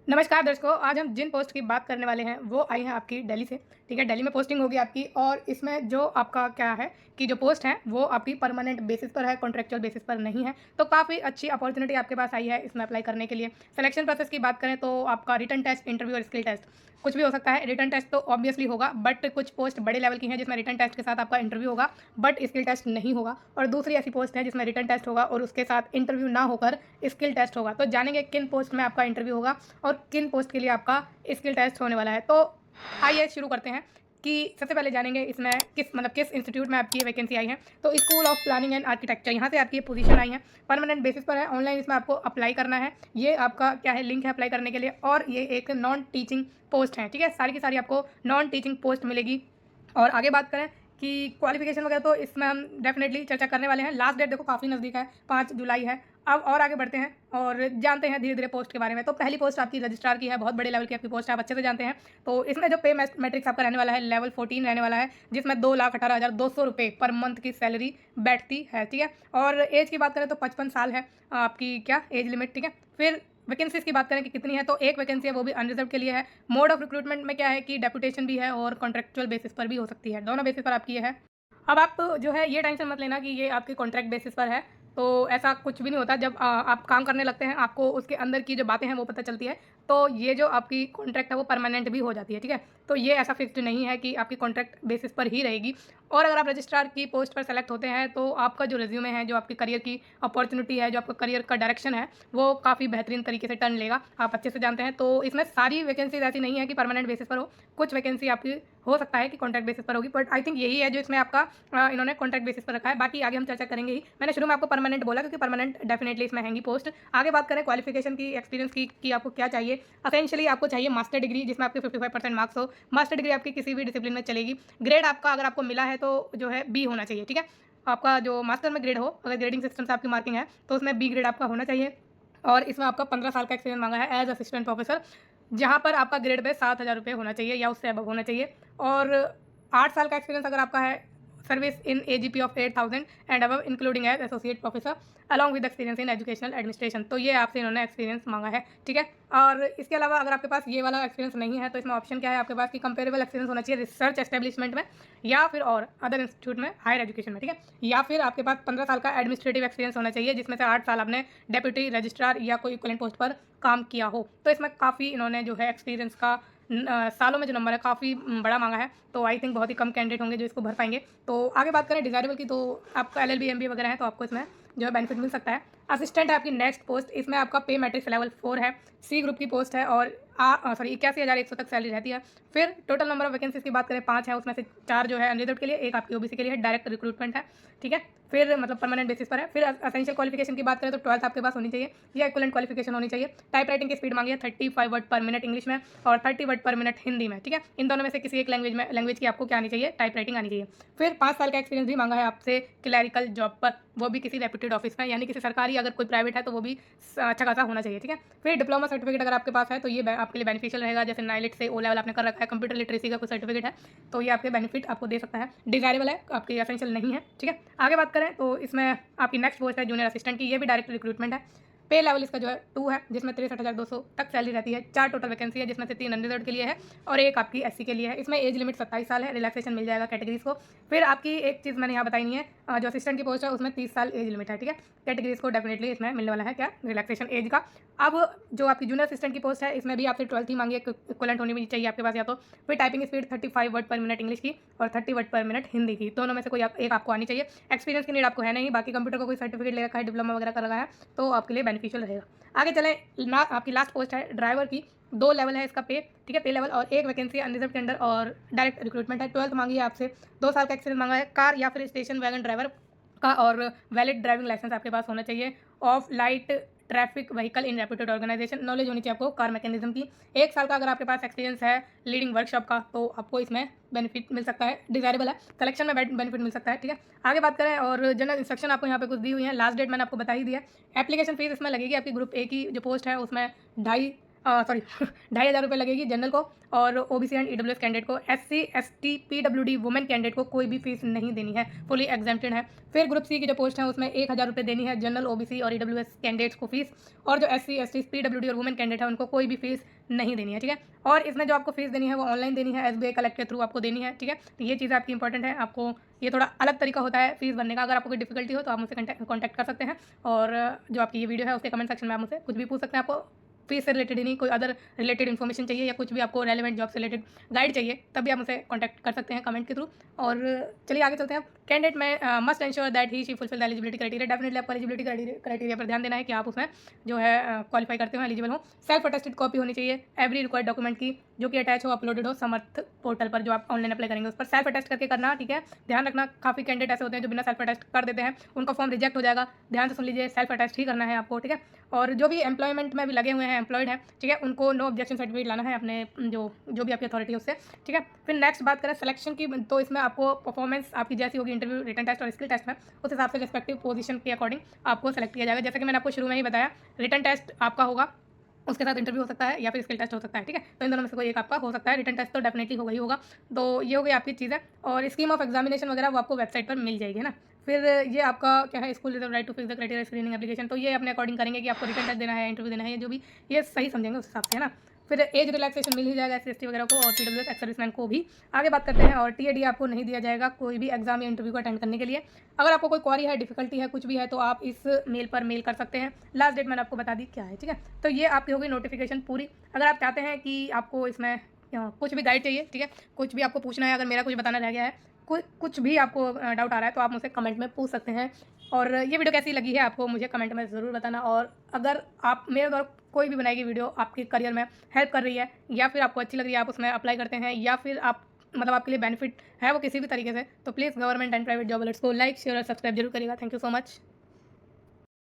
नमस्कार दर्शकों, आज हम जिन पोस्ट की बात करने वाले हैं वो आई हैं आपकी दिल्ली से। ठीक है, दिल्ली में पोस्टिंग होगी आपकी और इसमें जो आपका क्या है कि जो पोस्ट है वो आपकी परमानेंट बेसिस पर है, कॉन्ट्रेक्चुअल बेसिस पर नहीं है। तो काफ़ी अच्छी अपॉर्चुनिटी आपके पास आई है इसमें अप्लाई करने के लिए। सिलेक्शन प्रोसेस की बात करें तो आपका रिटन टेस्ट, इंटरव्यू और स्किल टेस्ट कुछ भी हो सकता है। रिटन टेस्ट तो ऑब्वियसली होगा, बट कुछ पोस्ट बड़े लेवल की हैं जिसमें रिटन टेस्ट के साथ आपका इंटरव्यू होगा बट स्किल टेस्ट नहीं होगा, और दूसरी ऐसी पोस्ट है जिसमें रिटन टेस्ट होगा और उसके साथ इंटरव्यू ना होकर स्किल टेस्ट होगा। तो जानेंगे किन पोस्ट में आपका इंटरव्यू होगा और किन पोस्ट के लिए आपका स्किल टेस्ट होने वाला है। तो आइए शुरू करते हैं कि सबसे पहले जानेंगे इसमें किस इंस्टीट्यूट में आपकी वैकेंसी आई है। तो school of planning and architecture, यहाँ से आपकी ये पोजीशन आई है। परमानेंट बेसिस पर है, ऑनलाइन इसमें आपको अप्लाई करना है। ये आपका क्या है, लिंक है अप्लाई करने के लिए, और ये एक नॉन टीचिंग पोस्ट है। ठीक है, सारी की सारी आपको नॉन टीचिंग पोस्ट मिलेगी। और आगे बात करें कि क्वालिफिकेशन वगैरह तो इसमें हम डेफिनेटली चर्चा करने वाले हैं। लास्ट डेट देखो काफ़ी नज़दीक है, 5 जुलाई है। अब और आगे बढ़ते हैं और जानते हैं धीरे धीरे पोस्ट के बारे में। तो पहली पोस्ट आपकी रजिस्ट्रार की है, बहुत बड़े लेवल की आपकी पोस्ट है, आप अच्छे से जानते हैं। तो इसमें जो पे मैट्रिक्स आपका रहने वाला है लेवल 14 रहने वाला है, जिसमें 2,18,200 रुपये पर मंथ की सैलरी बैठती है। ठीक है, और एज की बात करें तो 55 साल है आपकी क्या एज लिमिट। ठीक है, फिर वैकेंसीज की बात करें कि कितनी है, तो एक वैकेंसी है, वो भी अनरिजर्व के लिए है। मोड ऑफ रिक्रूटमेंट में क्या है कि डेपुटेशन भी है और कॉन्ट्रेक्चुअल बेसिस पर भी हो सकती है, दोनों बेसिस पर आपकी ये है। अब आप जो है ये टेंशन मत लेना कि ये आपके कॉन्ट्रैक्ट बेसिस पर है, तो ऐसा कुछ भी नहीं होता। जब आप काम करने लगते हैं आपको उसके अंदर की जो बातें हैं वो पता चलती है, तो ये जो आपकी कॉन्ट्रैक्ट है वो परमानेंट भी हो जाती है। ठीक है, तो ये ऐसा फिक्स्ड नहीं है कि आपकी कॉन्ट्रैक्ट बेसिस पर ही रहेगी। और अगर आप रजिस्ट्रार की पोस्ट पर सेलेक्ट होते हैं तो आपका जो रिज्यूमे है, जो आपकी करियर की अपॉर्चुनिटी है, जो आपका करियर का डायरेक्शन है, वो काफ़ी बेहतरीन तरीके से टर्न लेगा, आप अच्छे से जानते हैं। तो इसमें सारी वैकेंसीज ऐसी नहीं है कि परमानेंट बेसिस पर हो, कुछ वैकेंसी आपकी हो सकता है कि कॉन्ट्रैक्ट बेसिस पर होगी, बट आई थिंक यही है जो इसमें आपका इन्होंने कॉन्ट्रैक्ट बेसिस पर रखा है। बाकी आगे हम चर्चा करेंगे ही। मैंने शुरू में आपको परमानेंट बोला क्योंकि परमानेंट डेफिनेटली इसमें हैंगी पोस्ट। आगे बात करें क्वालिफिकेशन की, एक्सपीरियंस की कि आपको क्या चाहिए। असेंशियली आपको चाहिए मास्टर डिग्री जिसमें आपके 55% मार्क्स हो। मास्टर डिग्री आपकी किसी भी डिसिप्लिन में चलेगी। ग्रेड आपका अगर आपको मिला है तो जो है बी होना चाहिए। ठीक है, आपका जो मास्टर में ग्रेड हो, अगर ग्रेडिंग सिस्टम से आपकी मार्किंग है तो उसमें बी ग्रेड आपका होना चाहिए। और इसमें आपका 15 साल का एक्सपीरियंस मांगा है एज असिस्टेंट प्रोफेसर, जहाँ पर आपका ग्रेड पे 7,000 रुपये होना चाहिए या उससे अबव होना चाहिए। और 8 साल का एक्सपीरियंस अगर आपका है service in AGP of 8,000 and above including as associate professor along with experience in educational administration, तो ये आपसे इन्होंने एक्सपीरियंस मांगा है। ठीक है, और इसके अलावा अगर आपके पास ये वाला एक्सपीरियंस नहीं है तो इसमें ऑप्शन क्या है आपके पास कि कंपेरेबल एक्सपीरियंस होना चाहिए रिसर्च एस्टेब्लिशमेंट में या फिर और अदर इंस्टीट्यूट में हायर एजुकेशन में। ठीक है, या फिर आपके पास 15 साल का एडमिनिस्ट्रेटिव एक्सपीरियंस होना चाहिए जिसमें से 8 साल आपने डेप्यूटी रजिस्ट्रार या कोई इक्विवेलेंट पोस्ट पर काम किया हो। तो इसमें काफ़ी इन्होंने जो है एक्सपीरियंस का सालों में जो नंबर है काफ़ी बड़ा मांगा है, तो आई थिंक बहुत ही कम कैंडिडेट होंगे जो इसको भर पाएंगे। तो आगे बात करें डिज़ायरेबल की, तो आपका LLB MBA वगैरह है तो आपको इसमें जो है बेनिफिट मिल सकता है। असिस्टेंट है आपकी नेक्स्ट पोस्ट, इसमें आपका पे मैट्रिक्स लेवल 4 है, सी ग्रुप की पोस्ट है और 81,100 तक सैलरी रहती है। फिर टोटल नंबर ऑफ वैकेंसीज की बात करें 5 है, उसमें से 4 जो है अनरिजर्व्ड के लिए, एक आपकी OBC के लिए है, डायरेक्ट रिक्रूटमेंट है। ठीक है, फिर मतलब परमानेंट बेसिस पर है। फिर असेंशियल क्वालिफिकेशन की बात करें तो 12th आपके पास होनी चाहिए या इक्विवेलेंट क्वालिफिकेशन होनी चाहिए। टाइप राइटिंग की स्पीड मांगी है 35 वर्ड पर मिनट इंग्लिश में और 30 वर्ड पर मिनट हिंदी में। ठीक है, इन दोनों में से किसी एक लैंग्वेज की आपको क्या आनी चाहिए, टाइप राइटिंग आनी चाहिए। फिर 5 साल का एक्सपीरियंस भी मांगा है आपसे क्लैरिकल जॉब पर, वो भी किसी रेप्यूटेड ऑफिस में, यानी किसी सरकारी, अगर कोई प्राइवेट है तो वो भी अच्छा खासा होना चाहिए। ठीक है, फिर डिप्लोमा सर्टिफिकेट अगर आपके पास है तो ये आपके लिए बेनिफिशियल रहेगा, जैसे नाइलेट से O लेवल आपने कर रखा है, कंप्यूटर लिटरेसी का कोई सर्टिफिकेट है तो ये आपके बेनिफिट आपको दे सकता है। डिजायरेबल है, आपकी एसेंशियल नहीं है। ठीक है, आगे बात करें तो इसमें आपकी नेक्स्ट पोस्ट है जूनियर असिस्टेंट की, ये भी डायरेक्ट रिक्रूटमेंट है। पे लेवल इसका जो है 2 है, जिसमें 63,200 तक सैलरी रहती है। 4 टोटल वैकेंसी है जिसमें से 3 अनरिजर्व्ड के लिए है और एक आपकी SC के लिए है। इसमें एज लिमिट 27 साल है, रिलैक्सेशन मिल जाएगा कैटेगरीज को। फिर आपकी एक चीज़ मैंने यहाँ बताई नहीं है, जो असिस्टेंट की पोस्ट है उसमें 30 साल एज लिमिट है। ठीक है, कैटेगरीज को डेफिनेटली इसमें मिलने वाला है क्या, रिलैक्सेशन एज का। अब जो आपकी जूनियर असिस्टेंट की पोस्ट है इसमें भी आपसे 12th ही मांगी है, इक्विवेलेंट होनी भी चाहिए आपके पास या तो। फिर टाइपिंग स्पीड 35 वर्ड पर मिनट इंग्लिश की और 30 वर्ड पर मिनट हिंदी की, दोनों में से कोई एक आपको आनी चाहिए। एक्सपीरियंस की नीड आपको है नहीं, बाकी कंप्यूटर का कोई सर्टिफिकेट ले रखा है, डिप्लोमा वगैरह कर रखा है तो आपके लिए बेनिफिशियल रहेगा। आगे चलें आपकी लास्ट पोस्ट है ड्राइवर की, 2 लेवल है इसका पे। ठीक है, पे लेवल और एक वैकेंसी अनरिजर्व के अंदर और डायरेक्ट रिक्रूटमेंट है। 12th मांगी है आपसे, 2 साल का एक्सपीरियंस मांगा है, कार या फिर स्टेशन वैगन ड्राइवर का और वैलिड ड्राइविंग लाइसेंस आपके पास होना चाहिए। Of light traffic vehicle in reputed organisation, knowledge होनी चाहिए आपको कार मैकेनिज्म की। 1 साल का अगर आपके पास एक्सपीरियंस है लीडिंग वर्कशॉप का तो आपको इसमें बेनिफिट मिल सकता है, डिजायरेबल है, सिलेक्शन में बेनिफिट मिल सकता है। ठीक है, आगे बात करें और जनरल इंस्ट्रक्शन आपको यहाँ पे कुछ दी हुई है, लास्ट डेट मैंने आपको बता ही दिया। एप्लीकेशन फीस इसमें लगेगी आपकी ग्रुप A की जो पोस्ट है उसमें 2.5 सॉरी 2,500 रुपये लगेगी जनरल को, और ओबीसी एंड ईडब्ल्यूएस कैंडिडेट को। SC ST PWD women candidate को कोई भी फीस नहीं देनी है, फुली एग्जेम्प्टेड है। फिर ग्रुप सी की जो पोस्ट है उसमें 1,000 रुपये देनी है जनरल, ओबीसी और ईडब्ल्यूएस कैंडिडेट्स को फीस, और जो एससी एसटी पीडब्ल्यूडी और वुमेन कैंडिडेट है उनको कोई भी फीस नहीं देनी है, ठीक है। और इसमें जो आपको फीस देनी है वो ऑनलाइन देनी है, एसबीआई कलेक्ट के थ्रू आपको देनी है, ठीक है। तो ये चीज़ आपकी इंपॉर्टेंट है, आपको ये थोड़ा अलग तरीका होता है फीस भरने का। अगर आपको कोई डिफिकल्टी हो तो आप मुझसे कॉन्टैक्ट कर सकते हैं, और जो आपकी ये वीडियो है उसके कमेंट सेक्शन में आप मुझसे कुछ भी पूछ सकते हैं। आपको फीस से रिलेटेड ही नहीं, कोई अदर रिलेटेड इन्फॉर्मेशन चाहिए या कुछ भी आपको रेलेवेंट जॉब से रिलेटेड गाइड चाहिए, तब भी आप मुझसे कॉन्टैक्ट कर सकते हैं कमेंट के थ्रू। और चलिए आगे चलते हैं। कैंडिडेट में must ensure that he she fulfil the eligibility criteria. Definitely आपको एलिजिबिलिटी क्राइटेरिया पर ध्यान देना है कि आप उसमें जो है क्वालिफाई करते हो, एलिजिबल हो। सेल्फ अटेस्टेड कॉपी होनी चाहिए एवरी रिक्वायर्ड डॉक्यूमेंट की, जो कि अटैच हो, अपलोडेड हो समर्थ पोर्टल पर, जो आप ऑनलाइन अप्लाई करेंगे उस पर सेल्फ अटेस्ट करके करना, ठीक है। ध्यान रखना, काफ़ी कैंडिडेट ऐसे होते हैं जो बिना सेल्फ अटेस्ट कर देते हैं, उनका फॉर्म रिजेक्ट हो जाएगा। ध्यान से सुन लीजिए, सेल्फ अटेस्ट ही करना है आपको, ठीक है। और जो भी एम्प्लॉयमेंट में भी लगे हुए हैं, एम्प्लॉयड हैं, ठीक है, उनको नो ऑब्जेक्शन सर्टिफिकेट लाना है अपने जो भी आपकी अथॉरिटी है उससे, ठीक है। फिर नेक्स्ट बात करें सिलेक्शन की, तो इसमें आपको परफॉर्मेंस आपकी जैसी होगी इंटरव्यू, रिटन टेस्ट और स्किल टेस्ट में, उस हिसाब से रिस्पेक्टिव पोजीशन के अकॉर्डिंग आपको सेलेक्ट किया जाएगा। जैसे कि मैंने आपको शुरू में ही बताया, रिटन टेस्ट आपका होगा, उसके साथ इंटरव्यू हो सकता है या फिर स्किल टेस्ट हो सकता है, ठीक है। तो इन दोनों में से कोई एक आपका हो सकता है, रिटन टेस्ट तो डेफिनेटली होगा ही होगा। तो ये हो गई आपकी चीज़ है, और स्कीम ऑफ एग्जामिनेशन वगैरह वो आपको वेबसाइट पर मिल जाएगी, है ना। फिर ये आपका क्या है, school reserve right to fix the criteria screening application, तो ये अपने अकॉर्डिंग करेंगे कि आपको रिटन टेस्ट देना है, इंटरव्यू देना है, जो भी ये सही समझेंगे उस हिसाब से, है ना। फिर एज रिलैक्सेशन मिल ही जाएगा SC वगैरह को और पीडब्ल्यूएस एक्स सर्विसमैन को भी। आगे बात करते हैं, और TAD आपको नहीं दिया जाएगा कोई भी एग्जाम या इंटरव्यू को अटेंड करने के लिए। अगर आपको कोई क्वारी है, डिफिकल्टी है, कुछ भी है, तो आप इस मेल पर मेल कर सकते हैं। लास्ट डेट मैंने आपको बता दी क्या है, ठीक है। तो ये आपकी होगी नोटिफिकेशन पूरी। अगर आप चाहते हैं कि आपको इसमें कुछ भी गाइड चाहिए, ठीक है, कुछ भी आपको पूछना है, अगर मेरा कुछ बताना रह गया है, कुछ भी आपको डाउट आ रहा है, तो आप मुझसे कमेंट में पूछ सकते हैं। और ये वीडियो कैसी लगी है आपको मुझे कमेंट में ज़रूर बताना। और अगर आप मेरे द्वारा कोई भी बनाई गई वीडियो आपके करियर में हेल्प कर रही है, या फिर आपको अच्छी लग रही है, आप उसमें अप्लाई करते हैं, या फिर आप मतलब आपके लिए बेनिफिट है वो किसी भी तरीके से, तो please government and private job alerts को लाइक, शेयर और सब्सक्राइब जरूर करिएगा। Thank you so much.